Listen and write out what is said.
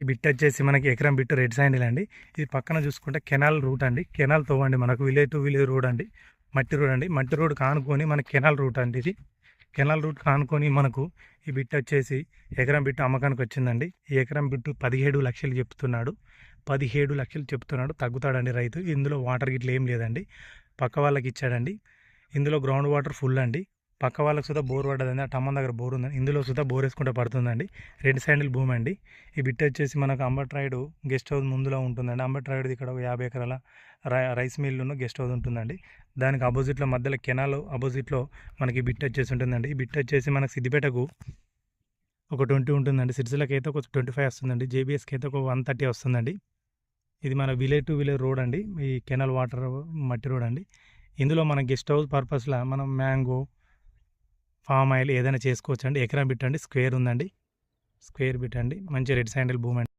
ఈ బిట్ వచ్చేసి మనకి ఎకరం బిట్ రెడ్ శాండిల్ అండి. ఇది పక్కన చూసుకుంటే కెనాల్ రూట్ అండి. కెనాల్ తోవండి మనకు విలేజ్ టు విలేజ్ రోడ్ అండి. మట్టి రోడ్ అండి. మట్టి రోడ్ కానుకొని మనకి కెనాల్ రూట్ అండి. ఇది కెనాల్ రూట్ కానుకొని మనకు ఈ బిట్ వచ్చేసి ఎకరం బిట్టు అమ్మకానికి వచ్చిందండి. ఈ ఎకరం బిట్టు 17 లక్షలు చెప్తున్నాడు. 17 లక్షలు చెప్తున్నాడు. తగ్గుతాడండి రైతు. ఇందులో వాటర్ గిట్ల ఏం లేదండి. పక్క వాళ్ళకి ఇచ్చాడండి. ఇందులో గ్రౌండ్ వాటర్ ఫుల్ అండి. పక్క వాళ్ళకి సుధా బోర్ పడ్డదండి. ఆ టమ్మన్ దగ్గర బోర్ ఉందండి. ఇందులో సుధా బోర్ వేసుకుంటే పడుతుందండి. రెడ్ శాండిల్ భూమి అండి. ఈ బిట్ వచ్చేసి మనకు అంబట్రాయుడు గెస్ట్ హౌస్ ముందులో ఉంటుందండి. అంబట్రాయుడు ఇక్కడ ఒక 50 ఎకరాల రైస్ మిల్లును గెస్ట్ హౌస్ ఉంటుందండి. దానికి అపోజిట్లో మధ్యలో కెనాల్ అపోజిట్లో మనకి బిట్ వచ్చేసి ఉంటుందండి. ఈ బిట్ వచ్చేసి మనకు సిద్దిపేటకు ఒక 20 ఉంటుందండి. సిరిసిల్లకి అయితే ఒక 25 వస్తుందండి. జేబీఎస్కి అయితే ఒక 130 వస్తుందండి. ఇది మన విలేజ్ టు విలేజ్ రోడ్ అండి. ఈ కెనాల్ వాటర్ మట్టి రోడ్ అండి. ఇందులో మన గెస్ట్ హౌస్ పర్పస్లో మనం మ్యాంగో ఫామ్ ఆయిల్ ఏదైనా చేసుకోవచ్చు అండి. ఎకరం బిట్ అండి. స్క్వేర్ ఉందండి. స్క్వేర్ బిట్ అండి. మంచి రెడ్ శాండిల్ భూమి అండి.